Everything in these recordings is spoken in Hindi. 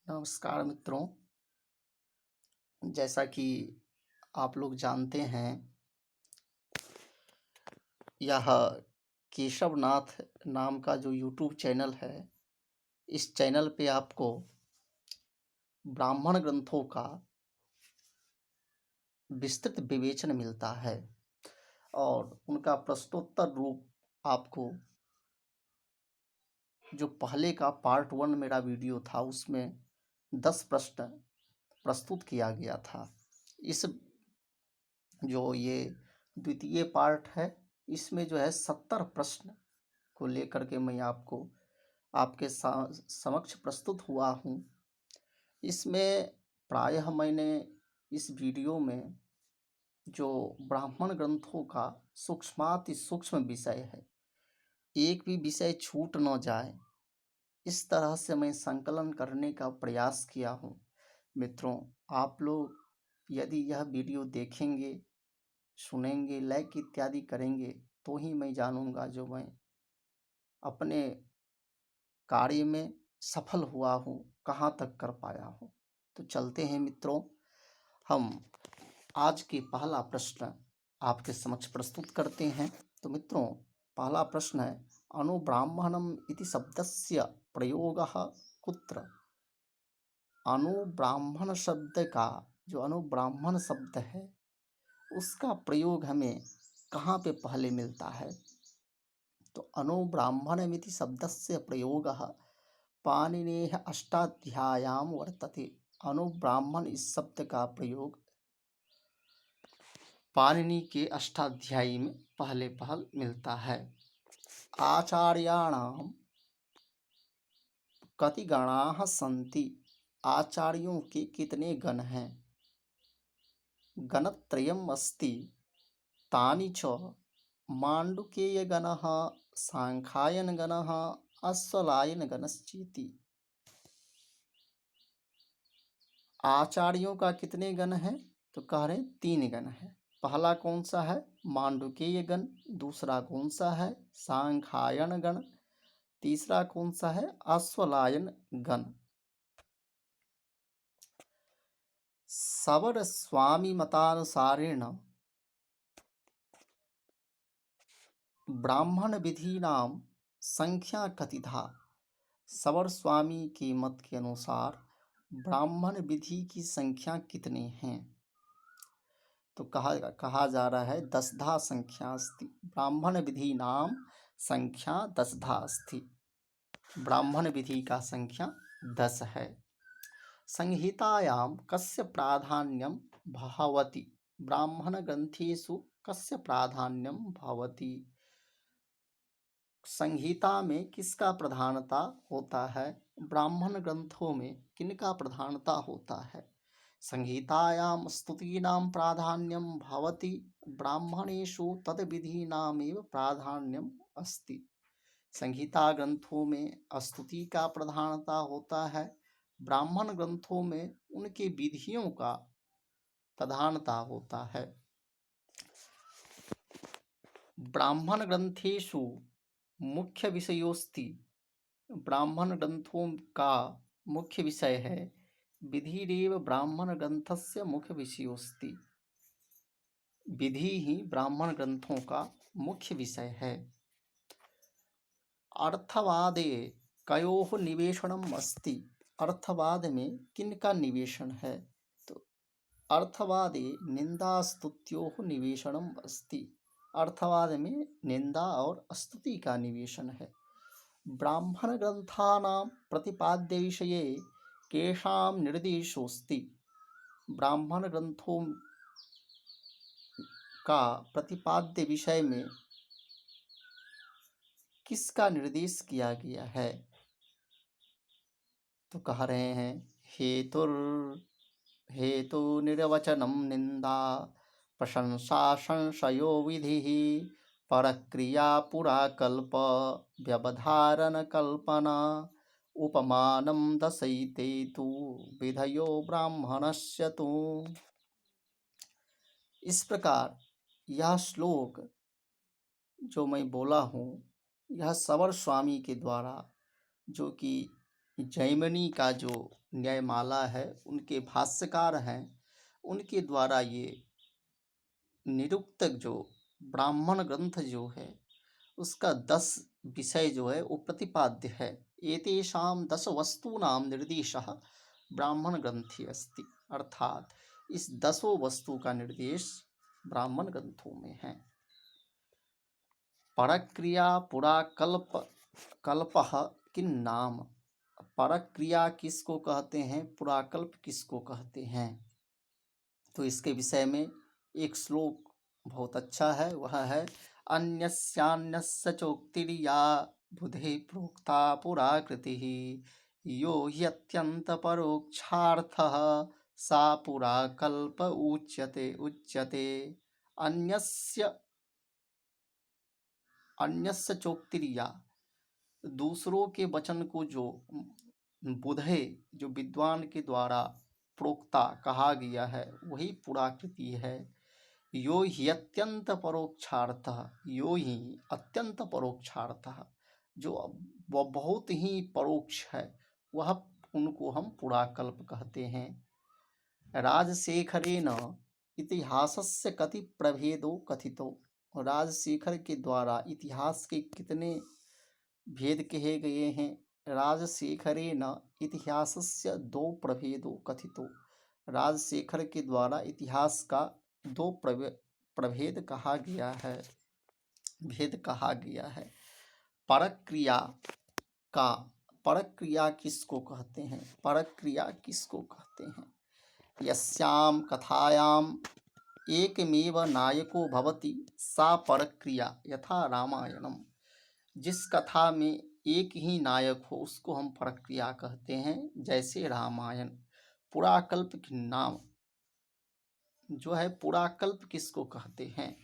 नमस्कार मित्रों। जैसा कि आप लोग जानते हैं, यह केशवनाथ नाम का जो यूट्यूब चैनल है, इस चैनल पे आपको ब्राह्मण ग्रंथों का विस्तृत विवेचन मिलता है और उनका प्रश्नोत्तर रूप आपको जो पहले का पार्ट 1 मेरा वीडियो था उसमें 10 प्रश्न प्रस्तुत किया गया था। इस जो ये द्वितीय पार्ट है, इसमें जो है 70 प्रश्न को लेकर के मैं आपके समक्ष प्रस्तुत हुआ हूँ। इसमें प्रायः मैंने इस वीडियो में जो ब्राह्मण ग्रंथों का सूक्ष्माति सूक्ष्म विषय है, एक भी विषय छूट न जाए, इस तरह से मैं संकलन करने का प्रयास किया हूँ। मित्रों, आप लोग यदि यह वीडियो देखेंगे, सुनेंगे, लाइक इत्यादि करेंगे, तो ही मैं जानूंगा जो मैं अपने कार्य में सफल हुआ हूँ, कहाँ तक कर पाया हूँ। तो चलते हैं मित्रों, हम आज के पहला प्रश्न आपके समक्ष प्रस्तुत करते हैं। तो मित्रों, पहला प्रश्न है, अनुब्राह्मणम इति शब्दस्य प्रयोगः कुत्र? अनुब्राह्मण शब्द का जो अनुब्राह्मण शब्द है, उसका प्रयोग हमें कहाँ पे पहले मिलता है? तो अनुब्राह्मणमिति शब्दस्य प्रयोगः पाणिनेः अष्टाध्याय्यां वर्तते। अनुब्राह्मण इस शब्द का प्रयोग पाणिनि के अष्टाध्यायी में पहले मिलता है। आचार्याणां कति गणाः सन्ति? आचार्यों के कितने गण हैं? गणत्रयम् अस्ति, तानि च माण्डुकेयगणः, सांख्यायनगणः, अश्वलायनगणश्चेति। आचार्यों का कितने गण हैं? तो कह रहे 3 गण हैं। पहला कौन सा है? मांडुकेय गण। दूसरा कौन सा है? सांख्यायन गण। तीसरा कौन सा है? अश्वलायन गण। सवर स्वामी मतानुसारेण ब्राह्मण विधि नाम संख्या कतिधा? सवर स्वामी के मत के अनुसार ब्राह्मण विधि की संख्या कितने हैं? तो कहा जा रहा है 10धा संख्या अस्ति। ब्राह्मण विधि नाम संख्या 10धा अस्ति। ब्राह्मण विधि का संख्या 10 है। संहितायां कस्य प्राधान्यम भवति? ब्राह्मण ग्रंथेषु कस्य प्राधान्यम भवति? संहिता में किसका प्रधानता होता है? ब्राह्मण ग्रंथों में किनका प्रधानता होता है? संहितायां स्तुतीनां प्राधान्यम भवति, ब्राह्मणेषु तद्विधीनामेव प्राधान्यम अस्ति। संहिता ग्रंथों में स्तुति का प्रधानता होता है, ब्राह्मण ग्रंथों में उनके विधियों का प्रधानता होता है। ब्राह्मण ग्रंथेषु मुख्य विषयोस्ति। ब्राह्मण ग्रंथों का मुख्य विषय है विधिरेव ब्राह्मण ग्रंथस्य मुख्य विषयोस्ति। विधि ही ब्राह्मण ग्रंथों का मुख्य विषय है। अर्थवादे कयोः निवेशनम अस्ति? अर्थवाद में किनका निवेशन है? तो अर्थवादे निंदा स्तुत्योः निवेशनम अस्ति। अर्थवाद में निंदा और स्तुति का निवेशन है। ब्राह्मण ग्रंथानां प्रतिपाद्य विषये केषां निर्देशोस्ति? ब्राह्मण ग्रंथों का प्रतिपाद्य विषय में किसका निर्देश किया गया है? तो कह रहे हैं हेतु निर्वचनम निंदा, प्रशंसा संशयो विधि, परक्रिया पुराकल्प, व्यवधारण कल्पना, उपमानम दशैते तु विधयो ब्राह्मणस्य तु। इस प्रकार यह श्लोक जो मैं बोला हूँ, यह सवर स्वामी के द्वारा, जो कि जैमिनी का जो न्यायमाला है, उनके भाष्यकार हैं, उनके द्वारा ये निरुक्तक जो ब्राह्मण ग्रंथ जो है उसका 10 विषय जो है वो प्रतिपाद्य है। एतेषां 10 वस्तूनां निर्देशः ब्राह्मण ग्रंथे अस्ति, अर्थात इस 10 वस्तु का निर्देश ब्राह्मण ग्रंथों में है। परक्रिया पुरा कल्पः किन नाम, परक्रिया किसको कहते हैं, पुराकल्प किसको कहते हैं, तो इसके विषय में एक श्लोक बहुत अच्छा है, वह है अन्यस्यान्यस्य चोक्तिर्या बुधे प्रोक्ता पुराकृतिः यो ह्यत्यंत परोक्षार्थः सा पुराकल्प उच्यते। अन्यस्य चोक्तिर्या, दूसरों के वचन को जो बुधे, जो विद्वान के द्वारा प्रोक्ता कहा गया है वही पुराकृति है। यो ही अत्यंत परोक्षार्थः, यो ही अत्यंत परोक्षार्थः, जो वह बहुत ही परोक्ष है, वह उनको हम पुराकल्प कहते हैं। राजशेखरेण इतिहासस्य कति प्रभेदो कथितो, राजशेखर के द्वारा इतिहास के कितने भेद कहे गए हैं। राजशेखरेण इतिहासस्य 2 प्रभेदो कथितो, राजशेखर के द्वारा इतिहास का 2 प्रभेद कहा गया है, भेद कहा गया है। परक्रिया का, परक्रिया किसको कहते हैं, परक्रिया किसको कहते हैं। यस्याम कथायाम एकमेव नायको भवति सा परक्रिया यथा रामायणम, जिस कथा में एक ही नायक हो उसको हम परक्रिया कहते हैं, जैसे रामायण। पुराकल्प के नाम जो है, पुराकल्प किसको कहते हैं,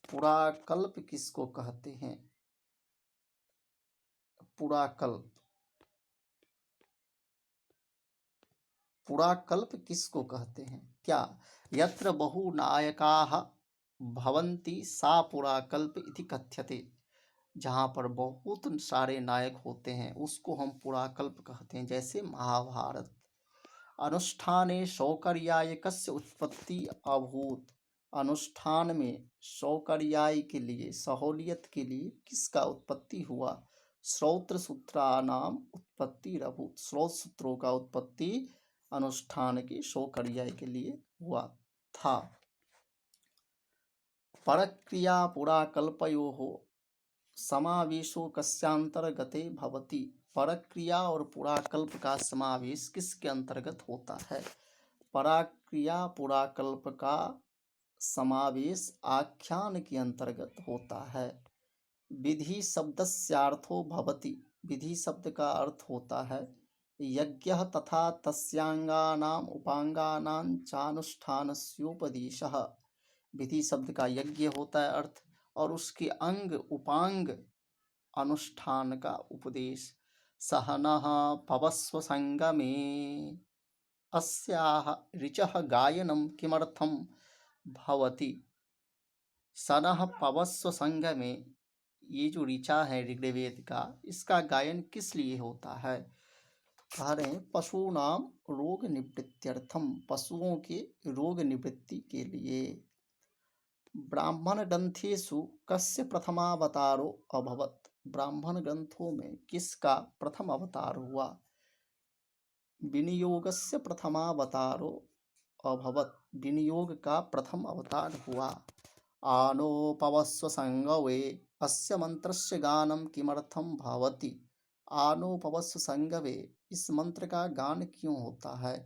पुराकल्प किसको कहते हैं, पुराकल्प, पुराकल्प किसको कहते हैं। क्या यत्र बहु नायकाः भवन्ति सा पुराकल्प इति कथ्यते, जहाँ पर बहुत सारे नायक होते हैं उसको हम पुराकल्प कहते हैं, जैसे महाभारत। अनुष्ठाने सौकर्यायकस्य उत्पत्ति अभूत, अनुष्ठान में सौकर्याय के लिए, सहूलियत के लिए किसका उत्पत्ति हुआ, श्रौत्र सूत्रानाम उत्पत्ति अभूत, श्रौत सूत्रों का उत्पत्ति अनुष्ठान के सौकर्याय के लिए हुआ था। परक्रिया पुराकल्पयोः समावेशो कस्यांतर्गते भवति, परक्रिया और पुराकल्प का समावेश किसके अंतर्गत होता है। परक्रिया पुराकल्प का समावेश आख्यान के अंतर्गत होता है। विधि शब्दस्यार्थो भवति, विधि शब्द का अर्थ होता है यज्ञः तथा तस्यांगानाम उपांगानां चानुष्ठानस्योपदेशः, विधि शब्द का यज्ञ होता है अर्थ, और उसके अंग उपांग अनुष्ठान का उपदेश। सहनः पवस्व संगमे अस्याः ऋचः गायनं किमर्थं भवति, सनः पवस्व संगमे, ये जो ऋचा है ऋग्वेद का, इसका गायन किस लिए होता है। कह रहे हैं पशूनाम रोग निवृत्त्यर्थम, पशुओं के रोग निवृत्ति के लिए। ब्राह्मण ग्रंथेषु कस्य प्रथमावतारो अभवत, ब्राह्मण ग्रंथों में किसका प्रथम अवतार हुआ। विनियोगस्य प्रथमावतारो अभवत, विनियोग का प्रथम अवतार हुआ। आनोपवस्व संगवे अस्य मंत्रस्य गानं किमर्थं भवति, आनोपवस्व संगवे, इस मंत्र का गान क्यों होता है।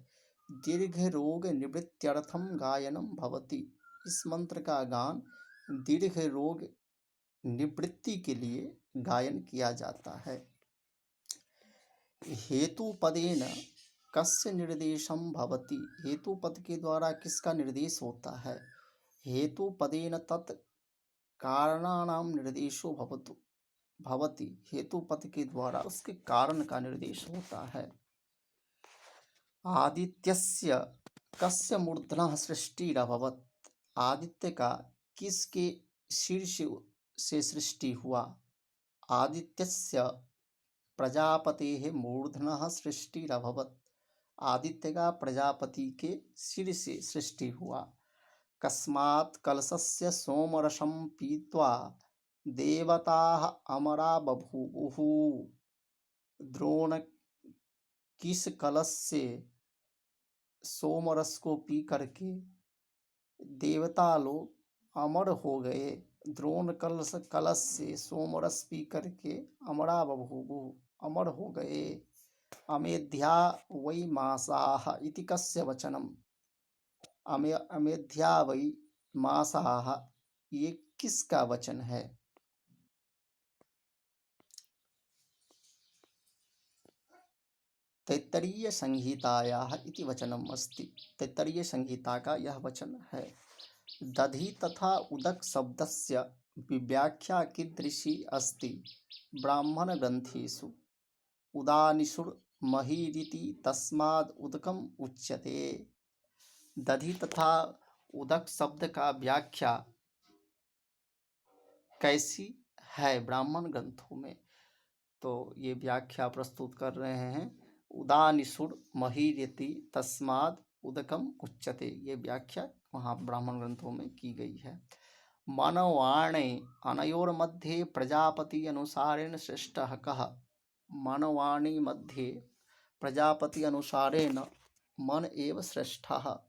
दीर्घ रोग निवृत्त्यर्थम गायनम भवति, इस मंत्र का गान दीर्घ रोग निवृत्ति के लिए गायन किया जाता है। हेतु पदेन कस्य निर्देशम भवति, हेतु पद के द्वारा किसका निर्देश होता है। हेतु पदेन तत् कारणानाम निर्देशो भवति, हेतु पद के द्वारा उसके कारण का निर्देश होता है। आदित्यस्य कस्य मूर्धनः सृष्टिरभवत्, आदित्य का किसके शीर्ष से सृष्टि हुआ। आदित्यस्य प्रजापतेः मूर्धनः सृष्टिरभवत्। आदित्य का प्रजापति के सिर से सृष्टि हुआ। कस्मात् कलशस्य सोमरसं पीत्वा देवताः अमरा बभूवुः। द्रोण किस कलश से सोमरस को पी करके देवता लोग अमर हो गए। द्रोण कलश से सोमरस पी करके अमरा बभूवुः, अमर हो गए। अमेध्या वै मासाः इति कस्य वचनम्। अमेध्या वै मासाः, ये किसका वचन है? तैत्तरीय संहितायाः इति वचनम् अस्ति। तैत्तरीय संहिता का यह वचन है। दधि तथा उदक शब्दस्य व्याख्या कीदृशी अस्ति ब्राह्मण ग्रंथेषु। उदानिषुर् महीरिति तस्माद् उदकम् उच्यते। दधि तथा उदक शब्द का व्याख्या कैसी है ब्राह्मण ग्रंथों में? तो ये व्याख्या प्रस्तुत कर रहे हैं। उदानिषुर् महीरिति तस्माद् उदकम उच्यते, ये व्याख्या वहाँ ब्राह्मण ग्रंथों में की गई है। मनवाणे अनयोर्मध्ये प्रजापति अनुसारेण श्रेष्ठः कः। मनवाणी मध्ये प्रजापति अनुसारेण मन एव श्रेष्ठः।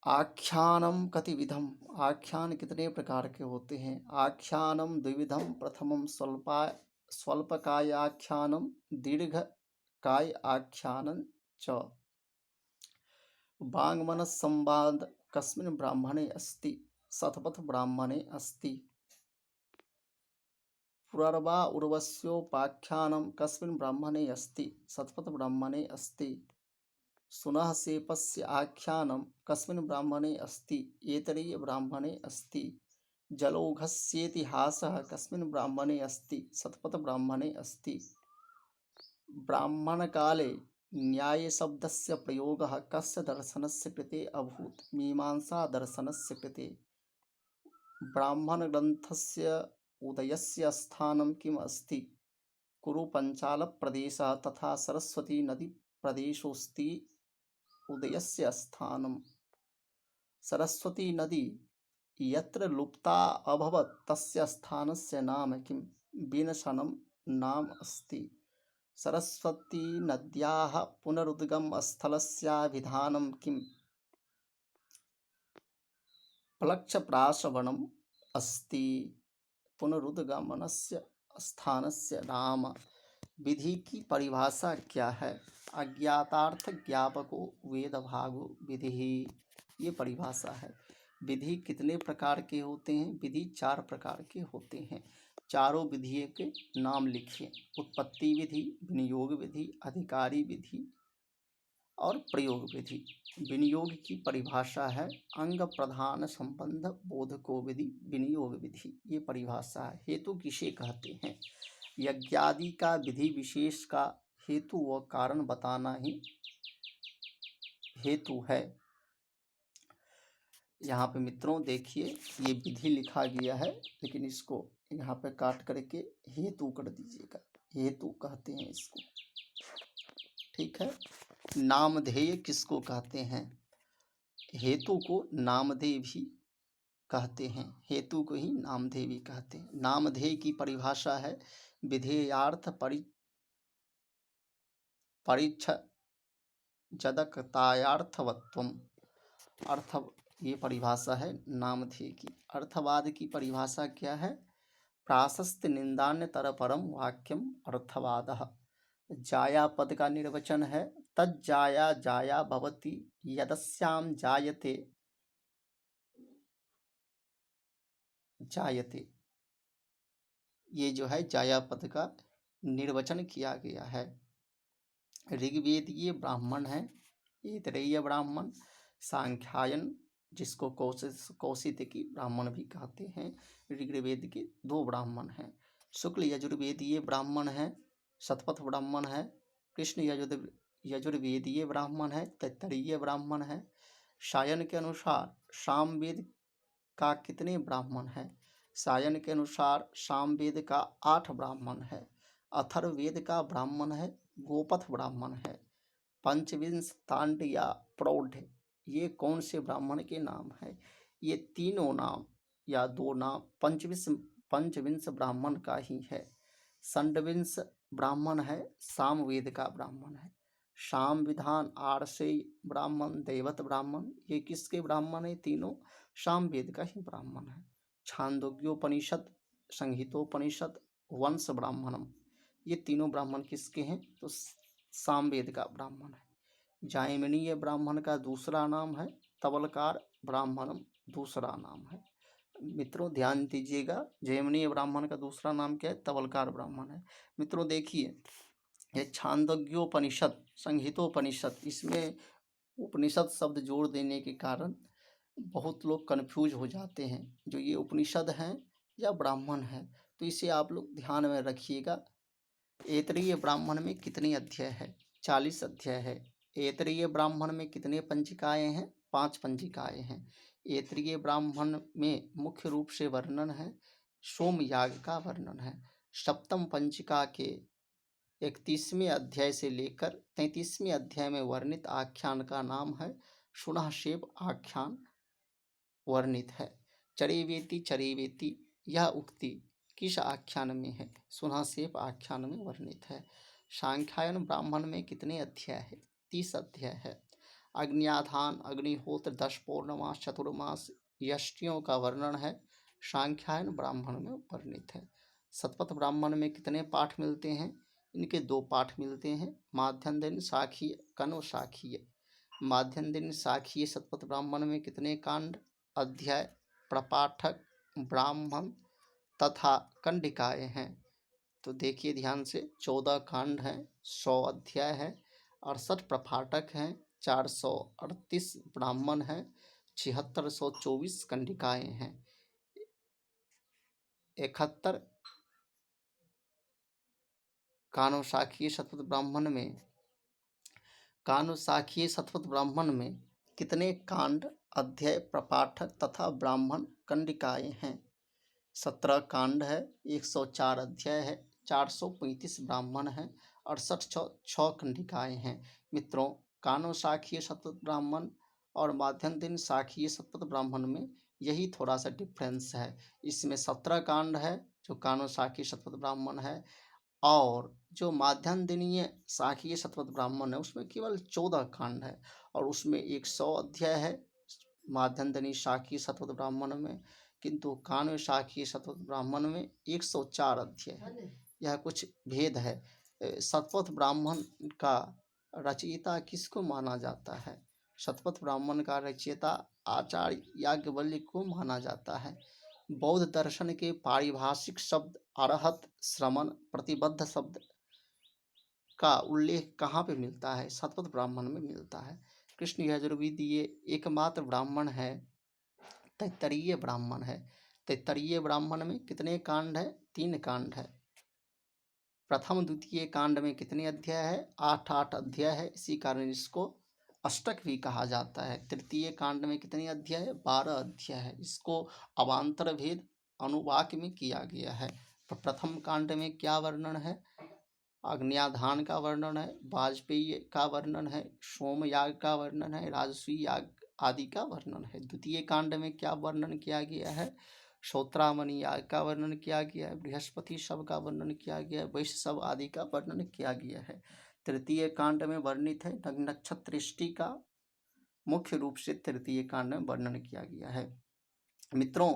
आख्यानम कतिविधम, आख्यान कितने प्रकार के होते हैं? आख्यानम द्विविधम, प्रथमम स्वल्पकाय आख्यानम दीर्घकाय आख्यानम च। वाङ्मनः संवाद कस्मिन् ब्राह्मणे अस्ति? शतपथ ब्राह्मणे अस्ति। पुरर्वा उर्वश्योपाख्यानं कस्मिन् ब्राह्मणे अस्ति? शतपथ ब्राह्मणे अस्ति। सुनः सेपस्य आख्यानं कस्मिन् ब्राह्मणे अस्ति? ऐतरेय ब्राह्मणे अस्ति। जलौघस्येतिहासः कस्मिन् ब्राह्मणे अस्ति? शतपथ ब्राह्मणे अस्ति। ब्राह्मणकाले न्यायशब्दस्य प्रयोगः कस्य दर्शनस्य कृते अभूत्? मीमांसा दर्शनस्य कृते। ब्राह्मणग्रन्थस्य उदयस्य स्थानं किम् अस्ति? कुरुपञ्चालप्रदेशः तथा सरस्वती नदी प्रदेशोऽस्ति उदयस्य स्थानम्। सरस्वती नदी यत्र लुप्ता अभवत् तस्य स्थानस्य नाम किम्? विनशनं नाम अस्ति। सरस्वती नद्याः पुनरुद्गम स्थलस्याभिधानं किम्? प्लक्षप्राशवनम् अस्ति। पुनरुद्गमनस्य स्थानस्य नाम। विधि की परिभाषा क्या है? अज्ञातार्थ ज्ञापको वेदभागो विधि, ये परिभाषा है। विधि कितने प्रकार के होते हैं? विधि 4 प्रकार के होते हैं। चारों विधियों के नाम लिखिए। उत्पत्ति विधि, विनियोग विधि, अधिकारी विधि और प्रयोग विधि। विनियोग की परिभाषा है अंग प्रधान संबंध बोधको विधि विनियोग विधि, ये परिभाषा है। हेतु किसे कहते हैं? यज्ञादि का विधि विशेष का हेतु व कारण बताना ही हेतु है। यहाँ पे मित्रों देखिए, ये विधि लिखा गया है, लेकिन इसको यहाँ पे काट करके हेतु कर दीजिएगा। हेतु कहते हैं इसको, ठीक है। नामधेय किसको कहते हैं? हेतु को नामधेय भी कहते हैं। हेतु को ही नामधेय भी कहते हैं। नामधेय की परिभाषा है विधेयार्थ परिच्छदकतायार्थवत्वम्। अर्थ, ये परिभाषा है नामधेय की। अर्थवाद की परिभाषा क्या है? प्राशस्त निंदान्यतरपरम वाक्यम अर्थवादः। जाया पद का निर्वचन है तज्जाया जाया भवति यदस्याम जायते जायते। ये जो है जाया पद का निर्वचन किया गया है। ऋग्वेदीय ब्राह्मण है, ऐतरेय ब्राह्मण, सांख्यायन जिसको कौशितकी ब्राह्मण भी कहते हैं। ऋग्वेद के 2 ब्राह्मण हैं। शुक्ल यजुर्वेदीय ब्राह्मण है, शतपथ ब्राह्मण है। कृष्ण यजुर्वेदीय ब्राह्मण है, तैत्तरीय ब्राह्मण है। सायन के अनुसार सामवेद का कितने ब्राह्मण है? सायन के अनुसार सामवेद का 8 ब्राह्मण है। अथर्ववेद का ब्राह्मण है, गोपथ ब्राह्मण है। पंचविंश तांड या प्रौढ़, ये कौन से ब्राह्मण के नाम है? ये तीनों नाम या दो नाम पंचविंश ब्राह्मण का ही है। षंडविंश ब्राह्मण है, सामवेद का ब्राह्मण है। शाम विधान आरसेय ब्राह्मण, दैवत ब्राह्मण, ये किसके ब्राह्मण है? तीनों सामवेद का ही ब्राह्मण है। छांदोग्योपनिषद, संहितोपनिषद, वंश ब्राह्मणम, ये तीनों ब्राह्मण किसके हैं? तो सामवेद का ब्राह्मण है। जायमनीय ब्राह्मण का दूसरा नाम है तवलकार ब्राह्मणम, दूसरा नाम है। मित्रों ध्यान दीजिएगा, जयमनीय ब्राह्मण का दूसरा नाम क्या है? तवलकार ब्राह्मण है। मित्रों देखिए, ये छांदोग्योपनिषद, संहितोपनिषद, इसमें उपनिषद शब्द जोड़ देने के कारण बहुत लोग कन्फ्यूज हो जाते हैं, जो ये उपनिषद हैं या ब्राह्मण है। तो इसे आप लोग ध्यान में रखिएगा। ऐतरेय ब्राह्मण में कितने अध्याय है? 40 अध्याय है। ऐतरेय ब्राह्मण में कितने पंजिकाएं हैं? 5 पंजिकाएं हैं। ऐतरेय ब्राह्मण में मुख्य रूप से वर्णन है सोमयाग का वर्णन है। सप्तम पंजिका के 31वें अध्याय से लेकर 33वें अध्याय में वर्णित आख्यान का नाम है सुनासेव आख्यान वर्णित है। चरेवेति चरेवेति, यह उक्ति किस आख्यान में है? सुनासेव आख्यान में वर्णित है। सांख्यायन ब्राह्मण में कितने अध्याय है? 30 अध्याय है। अग्न्याधान, अग्निहोत्र, 10 पौर्णमास, चतुर्मास, यष्टियों का वर्णन है सांख्यायन ब्राह्मण में वर्णित है। शतपथ ब्राह्मण में कितने पाठ मिलते हैं? इनके 2 पाठ मिलते हैं, माध्यम दिन साखी, कनो साखीय। माध्यम दिन साखीय शतपथ ब्राह्मण में कितने कांड, अध्याय, प्रपाठक, ब्राह्मण तथा कंडिकाएँ हैं? तो देखिए ध्यान से, 14 कांड हैं, 100 अध्याय है, 68 प्रपाठक हैं, 438 ब्राह्मण हैं, 7624 कंडिकाएँ हैं। 71 कानुशाखीय शतपथ ब्राह्मण में, कानुशाखीय शतपथ ब्राह्मण में कितने कांड, अध्याय, प्रपाठक तथा ब्राह्मण कंडिकाएँ हैं? 17 कांड है, 104 अध्याय है, 435 ब्राह्मण हैं, 68 6 कंडिकाएँ हैं। मित्रों, कानुशाखीय शतपथ ब्राह्मण और माध्यम दिन शाखीय शतपथ ब्राह्मण में यही थोड़ा सा डिफरेंस है। इसमें 17 कांड है जो कानुशाखीय शतपथ ब्राह्मण है, और जो माध्यम दिनीय शाखीय शतपथ ब्राह्मण है उसमें केवल 14 कांड है, और उसमें 100 अध्याय है माध्यम दिनीय शाखीय शतपथ ब्राह्मण में, किंतु कान्व शाखीय शतपथ ब्राह्मण में 104 अध्याय है। यह कुछ भेद है। शतपथ ब्राह्मण का रचयिता किसको माना जाता है? शतपथ ब्राह्मण का रचयिता आचार्य याज्ञवल्क्य को माना जाता है। बौद्ध दर्शन के पारिभाषिक शब्द अरहत, श्रमण, प्रतिबद्ध शब्द का उल्लेख कहाँ पे मिलता है? शतपथ ब्राह्मण में मिलता है। कृष्ण यजुर्वेदीय एकमात्र ब्राह्मण है तैत्तरीय ब्राह्मण है। तैत्तरीय ब्राह्मण में कितने कांड है? 3 कांड है। प्रथम द्वितीय कांड में कितने अध्याय है? 8 अध्याय है, इसी कारण इसको अष्टक भी कहा जाता है। तृतीय कांड में कितने अध्याय है? 12 अध्याय है। इसको अवान्तर भेद अनुवाक में किया गया है। प्रथम कांड में क्या वर्णन है? अग्न्याधान का वर्णन है, वाजपेयी का वर्णन है, सोमयाग का वर्णन है, राजसूय याग आदि का वर्णन है। द्वितीय कांड में क्या वर्णन किया गया है? श्रोत्रामणि याग का वर्णन किया गया है, बृहस्पति शव का वर्णन किया गया है, वैश्य शव आदि का वर्णन किया गया है। तृतीय कांड में वर्णित है नक्षत्रष्टि का, मुख्य रूप से तृतीय कांड में वर्णन किया गया है। मित्रों,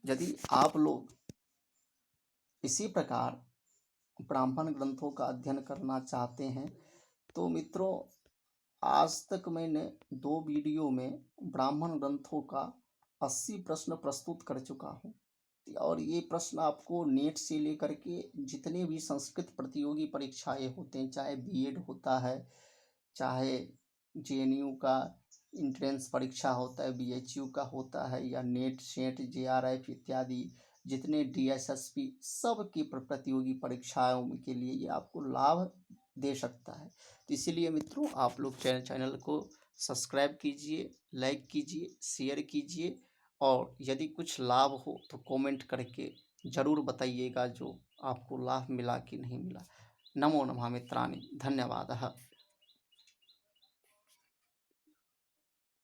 यदि आप लोग इसी प्रकार ब्राह्मण ग्रंथों का अध्ययन करना चाहते हैं तो मित्रों, आज तक मैंने 2 वीडियो में ब्राह्मण ग्रंथों का 80 प्रश्न प्रस्तुत कर चुका हूँ, और ये प्रश्न आपको नेट से लेकर के जितने भी संस्कृत प्रतियोगी परीक्षाएं होते हैं, चाहे बीएड होता है, चाहे जेएनयू का इंट्रेंस परीक्षा होता है, बीएचयू का होता है, या नेट, सेट, जेआरएफ इत्यादि जितने डीएसएसपी सब की प्रतियोगी परीक्षाओं के लिए ये आपको लाभ दे सकता है। तो इसीलिए मित्रों, आप लोग चैनल को सब्सक्राइब कीजिए, लाइक कीजिए, शेयर कीजिए, और यदि कुछ लाभ हो तो कमेंट करके ज़रूर बताइएगा, जो आपको लाभ मिला कि नहीं मिला। नमो नमः मित्राणि, धन्यवादः।